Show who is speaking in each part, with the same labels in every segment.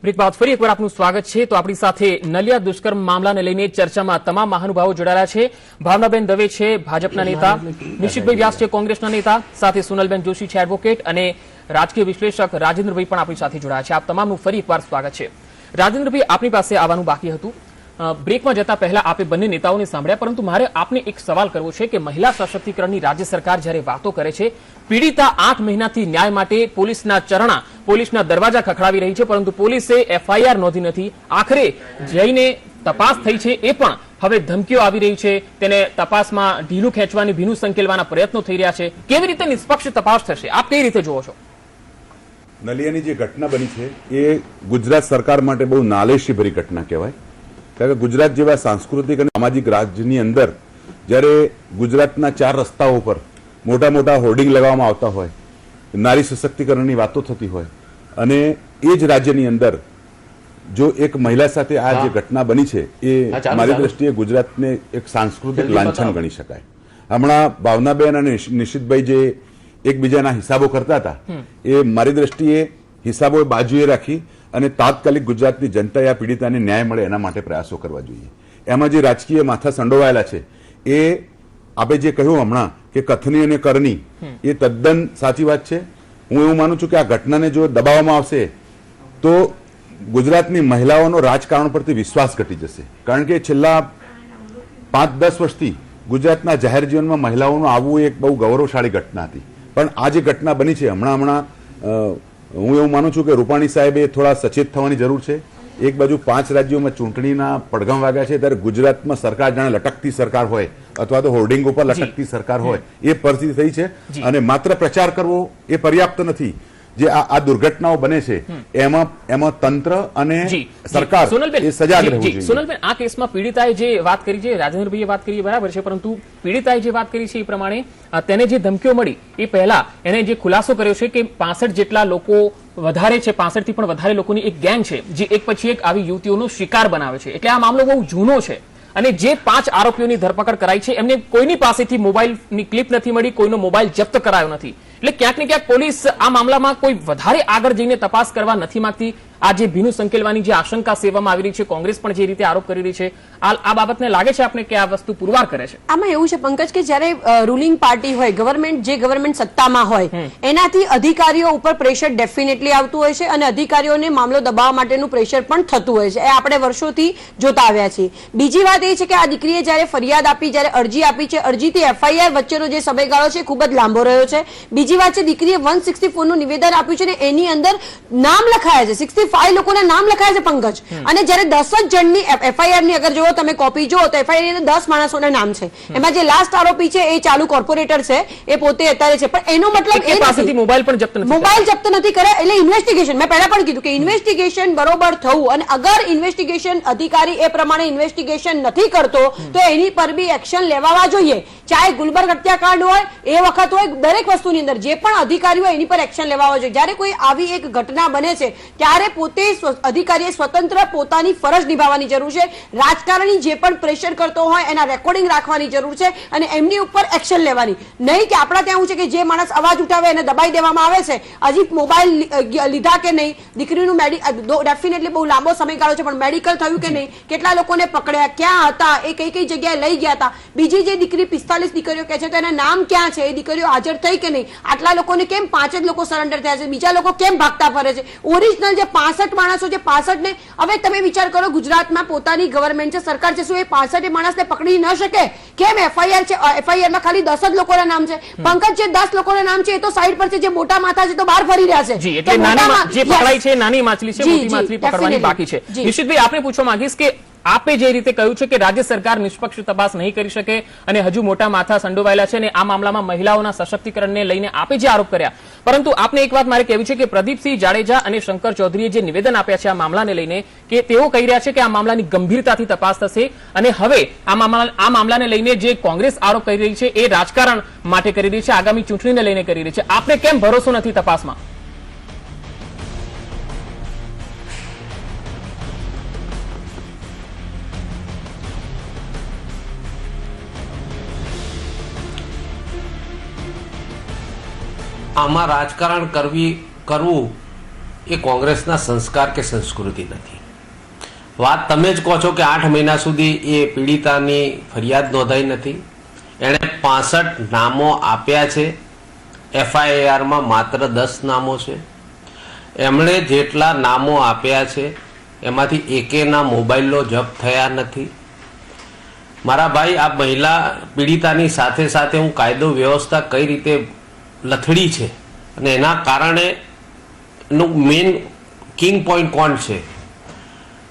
Speaker 1: Break બાદ ફરી એકવાર આપનું સ્વાગત છે। તો આપણી સાથે નલિયા દુષ્કર્મ મામલાને લઈને ચર્ચામાં તમામ મહાનુભાવો જોડાયા છે। ભાવનાબેન દવે છે ભાજપના નેતા, નિશિતભાઈ વ્યાસ છે કોંગ્રેસના નેતા, સાથે સોનલબેન જોશી છે એડવોકેટ અને રાજકીય વિશ્લેષક રાજેન્દ્રભાઈ પણ આપણી સાથે જોડાયા છે। આપ તમામનું ફરી એકવાર સ્વાગત છે। રાજેન્દ્રભાઈ, આપની પાસે આવવાનું બાકી હતું। બ્રેકમાં જતા પહેલા આપે બંને નેતાઓને સાંભળ્યા, પરંતુ મારે આપને એક સવાલ કરવો છે કે મહિલા સશક્તિકરણની રાજ્ય સરકાર જ્યારે વાતો કરે છે, પીડિતા 8 મહિનાથી ન્યાય માટે પોલીસના દરવાજા ખખડાવી રહી છે, પરંતુ પોલીસે એફઆઈઆર નોંધી નથી। આખરે જઈને તપાસ થઈ છે, એ પણ હવે ધમકીઓ આવી રહી છે, તેને તપાસમાં ઢીલું ખેંચવાની, ભીનું સંકેલવાના પ્રયત્નો થઈ રહ્યા છે। કેવી રીતે નિષ્પક્ષ તપાસ થશે, આપ કઈ રીતે જોવો છો?
Speaker 2: નલિયાની જે ઘટના બની છે એ ગુજરાત સરકાર માટે બહુ નાલેશી ભરી ઘટના કહેવાય, કારણ કે ગુજરાત જેવા સાંસ્કૃતિક અને સામાજિક રાજ્યની અંદર જ્યારે ગુજરાતના 4 રસ્તાઓ પર મોટા મોટા હોર્ડિંગ લગાવવામાં આવતા હોય, નારી સશક્તિકરણની વાતો થતી હોય, અને એ જ રાજ્યની અંદર જો એક મહિલા સાથે આ જે ઘટના બની છે એ મારી દ્રષ્ટિએ ગુજરાતને એક સાંસ્કૃતિક લાંછન ગણી શકાય। હમણાં ભાવનાબેન અને નિશિતભાઈ જે એકબીજાના હિસાબો કરતા હતા, એ મારી દ્રષ્ટિએ હિસાબો બાજુએ રાખી અને તાત્કાલિક ગુજરાતની જનતાએ આ પીડિતાને ન્યાય મળે એના માટે પ્રયાસો કરવા જોઈએ। એમાં જે રાજકીય માથા સંડોવાયેલા છે એ આપણે જે કહ્યું હમણાં કે કથની અને કરની, એ તદ્દન સાચી વાત છે। હું એવું માનું છું કે આ ઘટનાને જો દબાવવામાં આવશે તો ગુજરાતની મહિલાઓનો રાજકારણ પરથી વિશ્વાસ ઘટી જશે, કારણ કે છેલ્લા 5-10 વર્ષથી ગુજરાતના જાહેર જીવનમાં મહિલાઓનું આવવું એક બહુ ગૌરવશાળી ઘટના હતી, પણ આ જે ઘટના બની છે હમણાં હું એવું માનું છું કે રૂપાણી સાહેબે થોડા સચેત થવાની જરૂર છે। એક બાજુ 5 રાજ્યોમાં ચૂંટણીના પડઘમ વાગ્યા છે, ત્યારે ગુજરાતમાં સરકાર જાણે લટકતી સરકાર હોય અથવા તો હોર્ડિંગ ઉપર લટકતી સરકાર હોય એ પરિસ્થિતિ થઈ છે, અને માત્ર પ્રચાર કરવો એ પર્યાપ્ત નથી। જે આ દુર્ઘટનાઓ બને છે એમાં તંત્ર અને સરકાર એ સજાગ રહેવું જોઈએ।
Speaker 1: સોનલબેન, આ કેસમાં પીડિતાએ જે વાત કરી છે, રાજેન્દ્રભાઈએ વાત કરી બરાબર છે, પરંતુ પીડિતાએ જે વાત કરી છે એ પ્રમાણે તેને જે ધમકીઓ મળી એ પહેલા એને જે ખુલાસો કર્યો છે કે 65 જેટલા લોકો વધારે છે, 65 થી પણ વધારે લોકોની એક ગેંગ છે જે એક પછી એક આવી યુવતીઓનો શિકાર બનાવે છે। એટલે આ મામલો બહુ જૂનો છે, અને જે 5 આરોપીઓની ધરપકડ કરાઈ છે એમને કોઈની પાસેથી મોબાઈલની ક્લિપ નથી મળી, કોઈનો મોબાઈલ જપ્ત કરાયો નથી। એટલે ક્યાંક ને ક્યાંક પોલીસ આ મામલામાં કોઈ વધારે આગળ જઈને તપાસ કરવા નથી માંગતી। આ જે ભીનું સંકેલવાની જે આશંકા સેવામાં આવી રહી છે, કોંગ્રેસ પણ જે રીતે આરોપ કરી રહી છે, આ બાબતને લાગે છે આપને કે આ વસ્તુ પુરવાર કરે છે?
Speaker 3: આમાં એવું છે પંકજ કે જ્યારે રૂલિંગ પાર્ટી હોય, ગવર્મેન્ટ સત્તામાં હોય, એનાથી અધિકારીઓ ઉપર પ્રેશર ડેફિનેટલી આવતું હોય છે, અને અધિકારીઓને મામલો દબાવવા માટેનું પ્રેશર પણ થતું હોય છે। એ આપણે વર્ષોથી જોતા આવ્યા છીએ। બીજી વાત એ છે કે આ દીકરીએ જ્યારે ફરિયાદ આપી, જ્યારે અરજી આપી છે, અરજીથી એફઆઈઆર વચ્ચેનો જે સમયગાળો છે ખૂબ જ લાંબો રહ્યો છે। બીજી વાત છે, દીકરીએ 164 નું નિવેદન આપ્યું છે ને એની અંદર નામ લખાયા છે, 65 લોકોના નામ લખાયા છે પંકજ, અને જ્યારે 10 જ જણની એફઆઈઆર ની અગર જો તમે કોપી જો તો એફઆઈઆર ની અંદર 10 માણસોના નામ છે। એમાં જે લાસ્ટ આરોપી છે એ ચાલુ કોર્પોરેટર છે, એ પોતે અત્યારે છે, પણ એનો મતલબ એ પાસેથી મોબાઈલ જપ્ત નથી કર્યા। એટલે ઇન્વેસ્ટિગેશન, મેં પહેલા પણ કીધું કે ઇન્વેસ્ટિગેશન બરોબર થવું, અને અગર ઇન્વેસ્ટિગેશન અધિકારી એ પ્રમાણે ઇન્વેસ્ટિગેશન નથી કરતો તો એની પર બી એક્શન લેવા જોઈએ। ચાહે ગુલબર્ગ હત્યાકાંડ હોય, એ વખત હોય, દરેક વસ્તુની અંદર જે પણ અધિકારી હોય એની પર એક્શન લેવા જોઈએ। જ્યારે કોઈ આવી એક ઘટના બને છે ત્યારે પોતે અધિકારીએ સ્વતંત્ર પોતાની ફરજ નિભાવવાની જરૂર છે। રાજકારણી જે પણ પ્રેશર કરતો હોય એના રેકોર્ડિંગ રાખવાની જરૂર છે, અને એમની ઉપર એક્શન લેવાની, નહીં કે આપણા ત્યાં છે કે જે માણસ અવાજ ઉઠાવે એને દબાઈ દેવામાં આવે છે। હજી મોબાઈલ લીધા કે નહીં, દીકરીનું ડેફિનેટલી બહુ લાંબો સમયગાળો છે, પણ મેડિકલ થયું કે નહીં, કેટલા લોકોને પકડ્યા, ક્યાં હતા, એ કઈ કઈ જગ્યાએ લઈ ગયા હતા, બીજી જે દીકરી 45 દીકરીઓ કહે છે તો એના નામ ક્યાં છે, એ દીકરીઓ હાજર થઈ કે નહીં, આટલા લોકોને કેમ 5 જ લોકો સરેન્ડર થયા છે, બીજા લોકો કેમ ભાગતા ફરે છે, ઓરિજિનલ જે 65 માણસો છે 65 ને હવે તમે વિચાર કરો, ગુજરાતમાં પોતાની ગવર્મેન્ટ છે, સરકાર છે, શું એ 65 માણસને પકડી ન શકે? કેમ? એફઆઈઆર છે, એફઆઈઆર માં ખાલી 10 જ લોકોના નામ છે પંકજ। જે 10 લોકોના નામ છે એ તો સાઈડ પર છે, જે મોટા માથા છે તો બહાર ફરી રહ્યા છે।
Speaker 1: જી, એટલે જે પકડાઈ છે નાની માછલી છે, મોટી માછલી પકડવાની બાકી છે। નિશિતભાઈ, આપને પૂછવા માંગીશ કે આપે જે રીતે કહ્યું છે કે રાજ્ય સરકાર નિષ્પક્ષ તપાસ નહીં કરી શકે અને હજુ મોટા માથા સંડોવાયેલા છે, અને આ મામલામાં મહિલાઓના સશક્તિકરણને લઈને આપે જે આરોપ કર્યા, પરંતુ આપને એક વાત મારે કહેવી છે કે પ્રદીપસિંહ જાડેજા અને શંકર ચૌધરીએ જે નિવેદન આપ્યા છે આ મામલાને લઈને, કે તેઓ કહી રહ્યા છે કે આ મામલાની ગંભીરતાથી તપાસ થશે, અને હવે આ મામલાને લઈને જે કોંગ્રેસ આરોપ કરી રહી છે એ રાજકારણ માટે કરી રહી છે, આગામી ચૂંટણીને લઈને કરી રહી છે। આપને કેમ ભરોસો નથી તપાસમાં?
Speaker 4: આમાં રાજકારણ કરવું એ કોંગ્રેસના સંસ્કાર કે સંસ્કૃતિ નથી. વાત તમે જ કહો છો કે 8 મહિના સુધી એ પીડિતાની ફરિયાદ નોંધાઈ નથી. એણે 65 નામો આપ્યા છે. FIR-માં માત્ર 10 નામો છે. એમણે જેટલા નામો આપ્યા છે એમાંથી એકેના મોબાઈલો જપ્ત થયા નથી. મારા ભાઈ, આ મહિલા પીડિતાની સાથે સાથે હું કાયદો વ્યવસ્થા કઈ રીતે લથડી છે અને એના કારણે નું મેઇન કિંગ પોઈન્ટ કોણ છે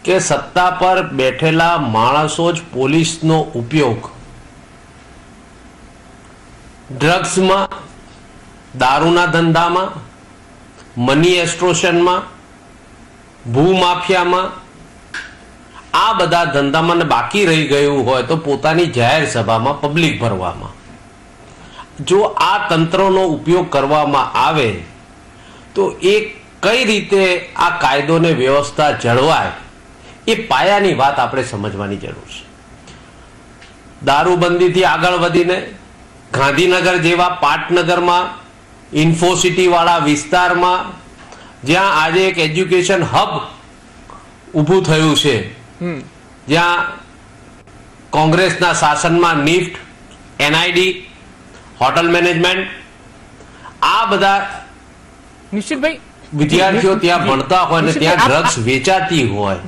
Speaker 4: કે સત્તા પર બેઠેલા માણસો જ પોલીસનો ઉપયોગ ડ્રગ્સમાં, દારૂના ધંધામાં, મની એક્સ્ટ્રોશનમાં, ભૂમાફિયામાં, આ બધા ધંધામાં ને બાકી રહી ગયું હોય તો પોતાની જાહેર સભામાં પબ્લિક ભરવામાં. જો આ તંત્રનો ઉપયોગ કરવામાં આવે તો એ કઈ રીતે આ કાયદો ને વ્યવસ્થા જળવાય, એ પાયાની વાત આપણે સમજવાની જરૂર છે. દારૂબંધીથી આગળ વધીને ગાંધીનગર જેવા પાટનગરમાં ઇન્ફોસિટી વાળા વિસ્તારમાં જ્યાં આજે એક એજ્યુકેશન હબ ઊભું થયું છે, જ્યાં કોંગ્રેસના શાસનમાં નિફ્ટ, NID, હોટલ મેનેજમેન્ટ, આ બધા
Speaker 1: નિશ્ચિતભાઈ
Speaker 4: વિદ્યાર્થીઓ ત્યાં ભણતા હોય ને ત્યાં ડ્રગ્સ વેચાતી હોય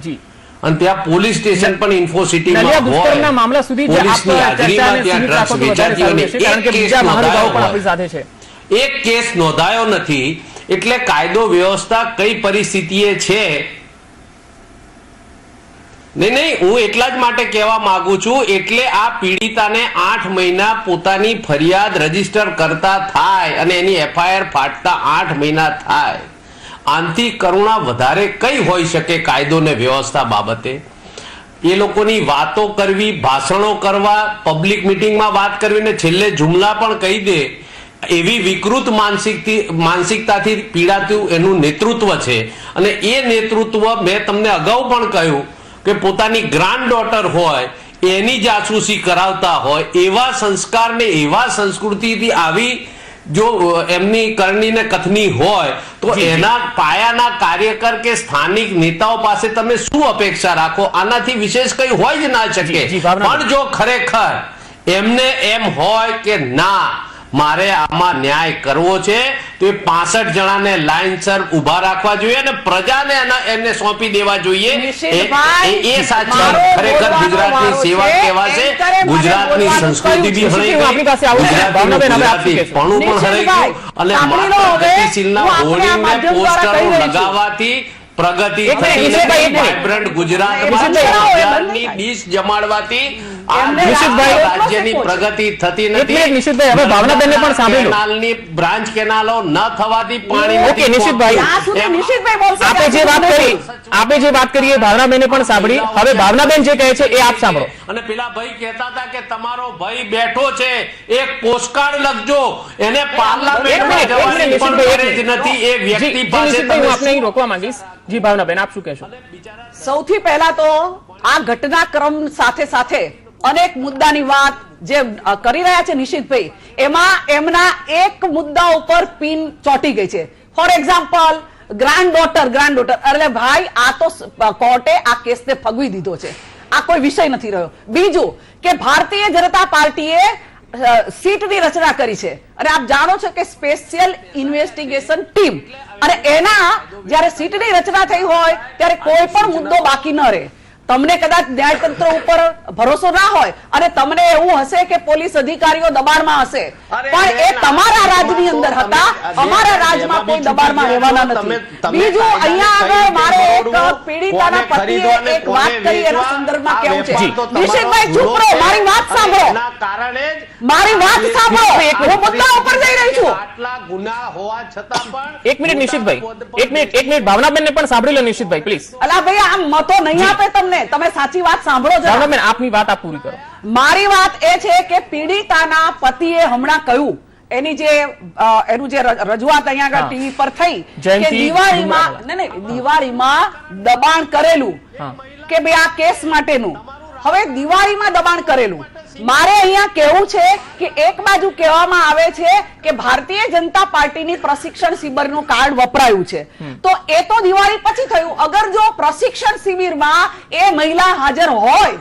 Speaker 4: અને ત્યાં પોલીસ સ્ટેશન પણ ઇન્ફોસિટીમાં હોય,
Speaker 1: દુષ્કર્મના મામલા સુધી જ આપ
Speaker 4: પોલીસની હાજરીમાં
Speaker 1: ચર્ચાને
Speaker 4: ત્યાં
Speaker 1: સીમિત
Speaker 4: ડ્રગ્સ
Speaker 1: રાખો તો વધારે
Speaker 4: વેચાતી
Speaker 1: સારું
Speaker 4: હોય ને
Speaker 1: રહેશે, કારણ કે
Speaker 4: એક
Speaker 1: બીજા
Speaker 4: કેસ
Speaker 1: મહાનુભાવો પણ
Speaker 4: નોંધાયો
Speaker 1: આપણી સાથે છે.
Speaker 4: એક કેસ નોંધાયો નથી એટલે કાયદો વ્યવસ્થા કઈ પરિસ્થિતિએ છે. નહીં, હું એટલા જ માટે કહેવા માંગુ છું, એટલે આ પીડિતાને 8 મહિના પોતાની ફરિયાદ રજીસ્ટર કરતા થાય અને એની FIR ફાટતા 8 મહિના થાય. આનથી કરુણા વધારે કઈ હોઈ શકે કાયદો ને વ્યવસ્થા બાબતે? એ લોકોની વાતો કરવી, ભાષણો કરવા, પબ્લિક મિટિંગમાં વાત કરવી ને છેલ્લે જુમલા પણ કહી દે, એવી વિકૃત માનસિકતાથી પીડાતું એનું નેતૃત્વ છે. અને એ નેતૃત્વ મેં તમને અગાઉ પણ કહ્યું કે પોતાની ગ્રાન્ડ ડોટર હોય એની જાસૂસી કરાવતા હોય, એવા સંસ્કાર ને એવા સંસ્કૃતિથી આવી જો એમની કરણી ને કથની હોય તો એના પાયાના કાર્યકર કે સ્થાનિક નેતાઓ પાસે તમે શું અપેક્ષા રાખો? આનાથી વિશેષ કઈ હોય જ ના શકે. પણ જો ખરેખર એમને એમ હોય કે ના, મારે આમાં ન્યાય કરવો છે તો એ 65 જણાને લાઈનસર ઉભા રાખવા જોઈએ અને પ્રજાને એમને સોંપી દેવા જોઈએ. એ સાચી ખરેખર ગુજરાતની સેવા કહેવાશે. ગુજરાતની સંસ્કૃતિ બી હણાઈ ગઈ, ગુજરાતી પણ હણાઈ ગયું અને માત્ર ગતિશીલના હોર્ડિંગને પોસ્ટરો લગાવવાથી પ્રગતિ વાઇબ્રન્ટ ગુજરાતમાં રોજગારની ડીશ જમાડવાથી રાજ્યની પ્રગતિ થતી નથી.
Speaker 1: નિશિતભાઈ, હવે ભાવનાબેનને પણ સાંભળી લો.
Speaker 4: કેનાલની બ્રાન્ચ કેનાલો ન થવાથી પાણી
Speaker 1: ઓકે નિશિતભાઈ, આપે જે વાત કરી એ ભાવનાબેને પણ સાંભળી. હવે ભાવનાબેન જે કહે છે એ આપ સાંભળો.
Speaker 4: અને પેલા ભાઈ કહેતા હતા કે તમારો ભાઈ બેઠો છે, એક પોસ્ટકાર્ડ લખજો, એને પાર્લામેન્ટમાં જવાની પણ ફરજ નથી. એ વ્યક્તિ પાસે
Speaker 1: હું આપને અહીં રોકવા માંગીશ. જી ભાવનાબેન, આપ શું કહેશો?
Speaker 5: સૌથી પહેલા તો આ ઘટનાક્રમ સાથે સાથે અનેક મુદ્દાની વાત જે કરી રહ્યા છે નિશિતભાઈ, એમાં એમના એક મુદ્દા ઉપર પિન ચોંટી ગઈ છે. For example, grand daughter. અરે ભાઈ, આ તો કોર્ટે આ કેસને ફગવી દીધો છે, આ કોઈ વિષય નથી રહ્યો. બીજું કે ભારતીય જનતા પાર્ટીએ સીટની રચના કરી છે અને આપ જાણો છો કે સ્પેશિયલ ઇન્વેસ્ટિગેશન ટીમ, અને એના જ્યારે સીટની રચના થઈ હોય ત્યારે કોઈ પણ મુદ્દો બાકી ન રહે. તમને કદાચ ન્યાયતંત્ર ઉપર ભરોસો ના હોય અને તમને એવું હશે કે પોલીસ અધિકારીઓ દબાણમાં હશે, પણ એ તમારા રાજની અંદર હતા, અમારા રાજમાં કોઈ દબાણમાં રહેવાના નથી. બીજું, અહીંયા આગળ મારે એક પીડિતાના પતિએ એક વાત કરી એના સંદર્ભમાં કેવું છે. નિશિતભાઈ ચૂપ રહો, મારી વાત સાંભળો, મારી વાત સાંભળો, હું મુદ્દા ઉપર જઈ રહી છું.
Speaker 4: આટલા ગુના હોવા છતાં પણ
Speaker 1: એક મિનિટ નિશિતભાઈ, એક મિનિટ ભાવનાબેનને પણ સાંભળી લો. નિશિતભાઈ પ્લીઝ.
Speaker 5: અલા ભાઈ, આમ મતો નહીં આપે તમને, તમે સાચી વાત સાંભળો જરા.
Speaker 1: ભાવનાબેન, આપની વાત આપ પૂરી કરો.
Speaker 5: મારી વાત એ છે કે પીડિતાના પતિએ હમણાં કહ્યું, એનું જે રજૂઆત અહીંયા આગળ ટીવી પર થઈ કે દિવાળીમાં દબાણ કરેલું કે ભાઈ આ કેસ માટેનું. હવે દિવાળીમાં દબાણ કરેલું, મારે અહીંયા કેવું છે કે એક બાજુ કહેવામાં આવે છે કે ભારતીય જનતા પાર્ટીની પ્રશિક્ષણ શિબિરનું કાર્ડ વપરાયું છે, તો એ તો દિવાળી પછી થયું. અગર જો પ્રશિક્ષણ શિબિરમાં એ મહિલા હાજર હોય,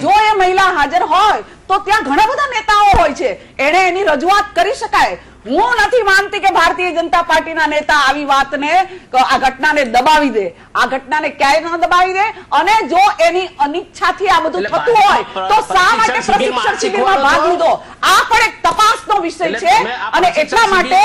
Speaker 5: જો એ મહિલા હાજર હોય તો ત્યાં ઘણા બધા નેતાઓ હોય છે, એને એની રજૂઆત કરી શકાય. હું નથી માનતી કે ભારતીય જનતા પાર્ટીના નેતા આવી વાતને, આ ઘટનાને દબાવી દે. આ ઘટનાને ક્યાંય ન દબાવી દે. અને જો એની અનિચ્છાથી આ બધું થતું હોય તો શા માટે પ્રશિક્ષણ શિબિરમાં ભાગ લીધો? આ પણ એક તપાસનો વિષય છે. અને એટલા માટે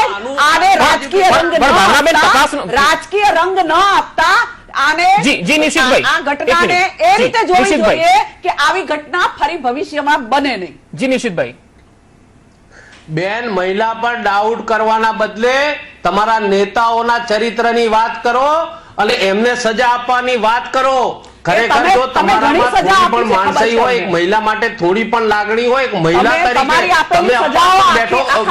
Speaker 5: આને રાજકીય રંગ ન આપતા, રાજકીય રંગ ન આપતા આને
Speaker 1: જી નિશિતભાઈ,
Speaker 5: આ ઘટનાને એ રીતે જોવી જોઈએ કે આવી ઘટના ફરી ભવિષ્યમાં બને નહીં.
Speaker 1: જી નિશિતભાઈ,
Speaker 4: બેન, મહિલા પર ડાઉટ કરવાના બદલે તમારા નેતાઓના ચરિત્રની વાત કરો અને એમને સજા આપવાની વાત કરો. ખરેખર જો તમારામાં થોડી પણ માણસાઈ હોય, એક મહિલા માટે થોડી પણ લાગણી હોય, એક મહિલા તરીકે તમે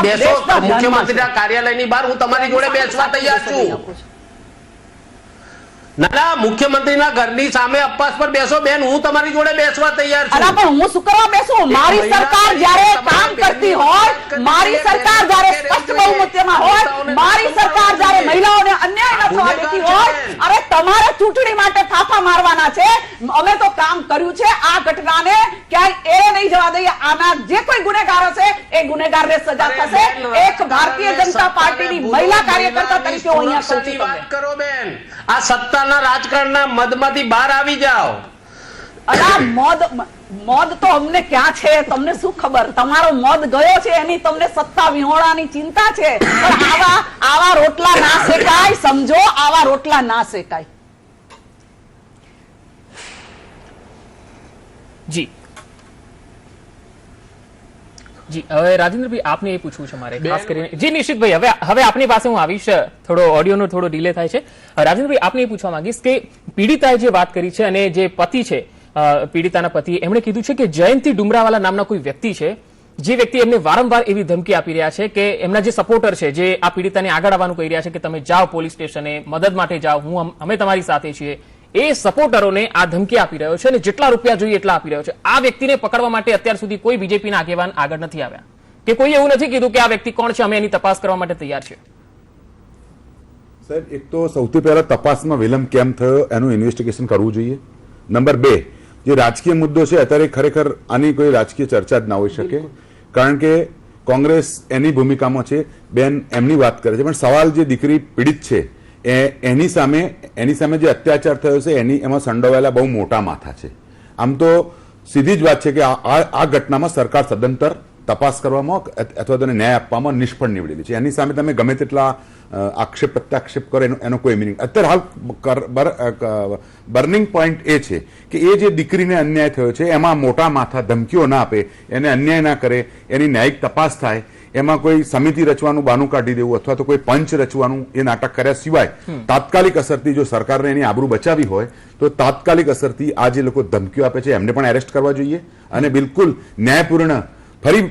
Speaker 4: બેસો મુખ્યમંત્રીના કાર્યાલયની બહાર, હું તમારી જોડે બેસવા તૈયાર છું. ના, મુખ્યમંત્રીના ઘરની સામે અપવાસ પર બેસો બેન, હું તમારી જોડે બેસવા તૈયાર છું.
Speaker 5: અલા, પણ હું શું કરવા બેસું? મારી સરકાર જ્યારે કામ કરતી હોય, મારી સરકાર જ્યારે સ્પષ્ટ બહુમતીમાં હોય, મારી સરકાર જ્યારે મહિલાઓને અન્યાય ન થવા દેતી હોય, અરે તમારે ચૂંટણી માટે ફાફા મારવાના છે. અમે તો કામ કર્યું છે. આ ઘટનાને ક્યાંય એ નહીં જવા દઈએ. આના જે કોઈ ગુનેગાર હશે એ ગુનેગારને સજા થશે. એક ભારતીય જનતા પાર્ટીની મહિલા કાર્યકર્તા તરીકે હું અહીંયા કહું છું.
Speaker 4: વાત કરો બેન, આ સત્તાના રાજકારણના મદમાંથી બહાર આવી જાઓ.
Speaker 5: અલા, મોદ તો અમને ક્યાં છે? તમને શું ખબર? તમારો મોદ ગયો છે એની તમને સત્તા વિહોણાની ચિંતા છે. પણ આવા રોટલા ના શેકાય. સમજો, આવા રોટલા ના શેકાય.
Speaker 1: જી જી, હવે રાજેન્દ્રભાઈ આપને એ પૂછવું છે મારે ખાસ કરીને. જી નિશિતભાઈ, હવે આપની પાસે હું આવીશ. થોડો ઓડિયોનો થોડો ડિલે થાય છે. રાજેન્દ્રભાઈ, આપને એ પૂછવા માંગીશ કે પીડિતાએ જે વાત કરી છે અને જે પતિ છે, પીડિતાના પતિ, એમણે કીધું છે કે જયંતિ ડુમરાવાલા નામના કોઈ વ્યક્તિ છે, જે વ્યક્તિ એમને વારંવાર એવી ધમકી આપી રહ્યા છે કે એમના જે સપોર્ટર છે, જે આ પીડિતાને આગળ આવવાનું કહી રહ્યા છે કે તમે જાઓ પોલીસ સ્ટેશને, મદદ માટે જાઓ, અમે તમારી સાથે છીએ, એ સપોર્ટરોને આ ધમકી આપી રહ્યો છે અને જેટલા રૂપિયા જોઈએ એટલા આપી રહ્યો છે. આ વ્યક્તિને પકડવા માટે અત્યાર સુધી કોઈ બીજેપીના આગેવાન આગળ નથી આવ્યા કે કોઈ એવું નથી કીધું કે આ વ્યક્તિ કોણ છે, અમે એની તપાસ કરવા માટે તૈયાર છે.
Speaker 2: સાહેબ, એક તો સૌથી પહેલા તપાસમાં વિલંબ કેમ થયો એનું ઇન્વેસ્ટિગેશન કરવું જોઈએ. નંબર 2, જે રાજકીય મુદ્દો છે અત્યારે ખરેખર આની કોઈ રાજકીય ચર્ચા જ ના હોઈ શકે, કારણ કે કોંગ્રેસ એની ભૂમિકામાં છે. બેન એમની વાત કરે છે, પણ સવાલ જે દીકરી પીડિત છે એની સામે જે અત્યાચાર થયો છે એમાં સંડોવાયેલા બહુ મોટા માથા છે. આમ તો સીધી જ વાત છે કે આ ઘટનામાં સરકાર સદંતર તપાસ કરવામાં અથવા તો ન્યાય આપવામાં નિષ્ફળ નીવડેલી છે. એની સામે તમે ગમે તેટલા આક્ષેપ પ્રત્યાક્ષેપ કરો એનો કોઈ મિનિંગ. અત્યારે હાલ બર્નિંગ પોઈન્ટ એ છે કે એ જે દીકરીને અન્યાય થયો છે એમાં મોટા માથા ધમકીઓ ના આપે, એને અન્યાય ના કરે, એની ન્યાયિક તપાસ થાય, એમાં કોઈ સમિતિ રચવાનું બાનું કાઢી દેવું અથવા તો કોઈ પંચ રચવાનું એ નાટક કર્યા સિવાય તાત્કાલિક અસરથી જો સરકારને એની આબરૂ બચાવી હોય તો તાત્કાલિક અસરથી આ જે લોકો ધમકીઓ આપે છે એમને પણ એરેસ્ટ કરવા જોઈએ. અને બિલકુલ ન્યાયપૂર્ણ ફરી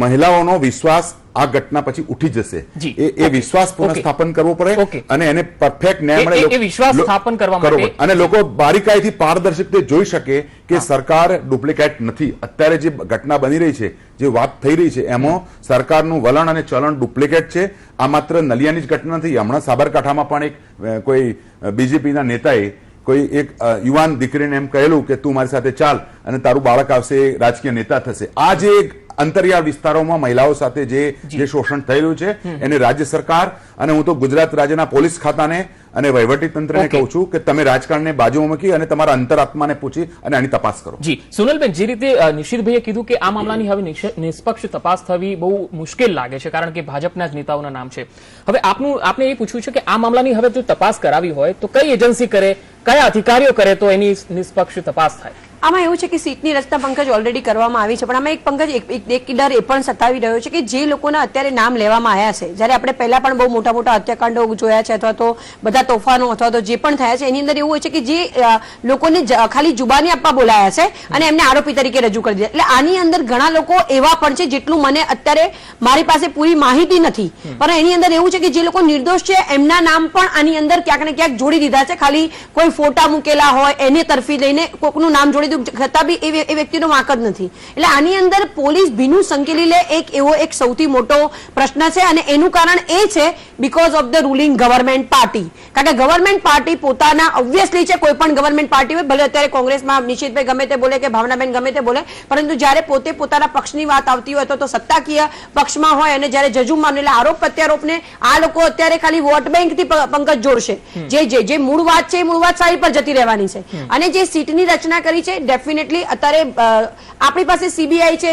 Speaker 2: મહિલાઓનો વિશ્વાસ આ ઘટના પછી ઉઠી જશે. એ વિશ્વાસ પુનઃસ્થાપન કરવો પડે અને એને પરફેક્ટ ન્યાય મળે,
Speaker 1: વિશ્વાસ સ્થાપન કરવા માટે
Speaker 2: અને લોકો બારીકાઈથી પારદર્શક રીતે જોઈ શકે કે સરકાર ડુપ્લિકેટ નથી. અત્યારે જે ઘટના બની રહી છે, જે વાત થઈ રહી છે, એમાં સરકારનું વલણ અને ચલણ ડુપ્લિકેટ છે. આ માત્ર નલિયાની જ ઘટના નથી. હમણાં સાબરકાંઠામાં પણ એક કોઈ બીજેપીના નેતાએ કોઈ એક યુવાન દીકરીને એમ કહેલું કે તું મારી સાથે ચાલ અને તારું બાળક આવશે, રાજકીય નેતા થશે. આ જે અંતરિયાળ વિસ્તારોમાં મહિલાઓ સાથે જે શોષણ થઈ રહ્યું છે એને રાજ્ય સરકાર અને હું તો ગુજરાત રાજ્યના પોલીસ ખાતાને અને વહીવટી તંત્રને કહું છું કે તમે રાજકારણને બાજુમાં મૂકી અને તમારા અંતરાત્માને પૂછી અને આની તપાસ કરો.
Speaker 1: જી સુનલબેન, જે રીતે નિશિતભાઈએ કીધું કે આ મામલાની હવે નિષ્પક્ષ તપાસ થવી બહુ મુશ્કેલ લાગે છે, કારણ કે ભાજપના જ નેતાઓના નામ છે. હવે આપને એ પૂછ્યું છે કે આ મામલાની હવે જો તપાસ કરાવી હોય તો કઈ એજન્સી કરે, કયા અધિકારીઓ કરે તો એની નિષ્પક્ષ તપાસ થાય?
Speaker 3: આમાં એવું છે કે સીટની રચના પંકજ ઓલરેડી કરવામાં આવી છે, પણ આમાં એક પંકજ એક ડર એ પણ સતાવી રહ્યો છે કે જે લોકોના અત્યારે નામ લેવામાં આવ્યા છે, જ્યારે આપણે પહેલા પણ બહુ મોટા મોટા હત્યાકાંડો જોયા છે અથવા તો બધા તોફાનો અથવા તો જે પણ થયા છે એની અંદર એવું હોય છે કે જે લોકોને ખાલી જુબાની આપવા બોલાયા છે અને એમને આરોપી તરીકે રજૂ કરી દીધા. એટલે આની અંદર ઘણા લોકો એવા પણ છે, જેટલું મને અત્યારે મારી પાસે પૂરી માહિતી નથી, પણ એની અંદર એવું છે કે જે લોકો નિર્દોષ છે એમના નામ પણ આની અંદર ક્યાંક ને ક્યાંક જોડી દીધા છે. ખાલી કોઈ ફોટા મૂકેલા હોય એને તરફી લઈને કોકનું નામ જોડી દીધું છતાં બી એ વ્યક્તિનો વાંક જ નથી. એટલે આની અંદર પોલીસ ભીનું સંકેલી લે એવો એક સૌથી મોટો પ્રશ્ન છે અને એનું કારણ એ છે because of the ruling government party. કારણ કે ગવર્મેન્ટ પાર્ટી પોતાના ઓબ્વિયસલી છે, કોઈ પણ ગવર્મેન્ટ પાર્ટી હોય, ભલે અત્યારે કોંગ્રેસમાં નિશિતભાઈ ગમે તે બોલે કે ભાવનાબેન ગમે તે બોલે, પરંતુ જ્યારે પોતે પોતાના પક્ષની વાત આવતી હોય તો સત્તાકીય પક્ષમાં હોય અને જ્યારે જજુમાન એટલે આરોપ પ્રત્યારોપને આ લોકો અત્યારે ખાલી વોટ બેંકથી પંકજ જોડશે. જે મૂળ વાત છે એ મૂળ વાત સાઈડ પર જતી રહેવાની છે. અને જે સીટની રચના કરી છે ડેફિનેટલી અત્યારે આપણી પાસે સીબીઆઈ છે,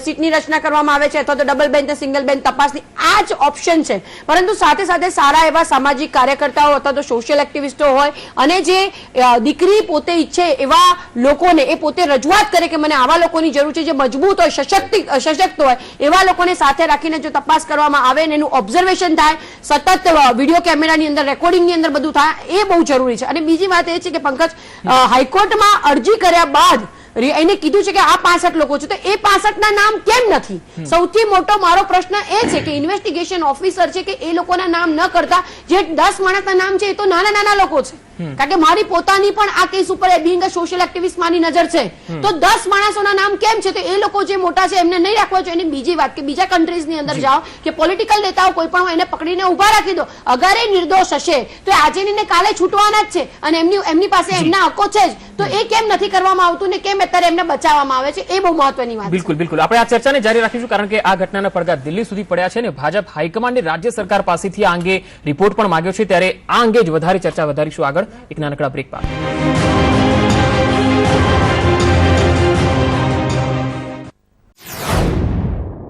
Speaker 3: સીટની રચના કરવામાં આવે છે અથવા તો ડબલ બેન્ચ સિંગલ બેન્ચ તપાસની આ જ ઓપ્શન છે. પરંતુ સાથે સાથે સારા એવા સામાજિક કાર્યકર્તાઓ અથવા તો સોશિયલ એક્ટિવિસ્ટો હોય અને જે દીકરી પોતે ઈચ્છે એવા લોકોને એ પોતે રજૂઆત કરે કે મને આવા લોકોની જરૂર છે જે મજબૂત હોય, સશક્ત હોય, એવા લોકોને સાથે રાખીને જો તપાસ કરવામાં આવે ને એનું ઓબ્ઝર્વેશન થાય, સતત વિડીયો કેમેરાની અંદર રેકોર્ડિંગની અંદર બધું થાય, એ બહુ જરૂરી છે. અને બીજી વાત એ છે કે પંકજ હાઈકોર્ટમાં અરજી કર્યા બાદ એને કીધું છે કે આ 65 લોકો છે, તો એ 65 ના નામ કેમ નથી? સૌથી મોટો મારો પ્રશ્ન એ છે કે ઇન્વેસ્ટિગેશન ઓફિસર છે કે એ લોકોના નામ ન કરતા જે 10 માણસના નામ છે એ તો નાના નાના લોકો છે. કારણ કે મારી પોતાની પણ આ કેસ ઉપર બીંગ સોશિયલ એક્ટિવિસ્ટ માની નજર છે, તો 10 માણસોના નામ કેમ છે? તો એ લોકો જે મોટા છે એમને નહીં રાખવા જોઈએ. એની બીજી વાત કે બીજા કન્ટ્રીઝની અંદર જાઓ કે પોલિટિકલ નેતાઓ કોઈ પણ એને પકડીને ઉભા રાખી દો, અગર એ નિર્દોષ હશે તો આજે ને કાલે છૂટવાના જ છે અને એમની પાસે એમના હકો છે જ, તો એ કેમ નથી કરવામાં આવતું ને કેમ અત્યારે એમને બચાવવામાં આવે છે? એ બહુ મહત્વની વાત.
Speaker 1: બિલકુલ આપણે આ ચર્ચાને જારી રાખીશું કારણ કે આ ઘટનાના પડઘા દિલ્હી સુધી પડ્યા છે અને ભાજપ હાઈકમાન્ડે રાજ્ય સરકાર પાસેથી આ અંગે રિપોર્ટ પણ માંગ્યો છે. ત્યારે આ અંગે જ વધારે ચર્ચા વધારીશું આગળ એક નાનકડા બ્રેક બાદ.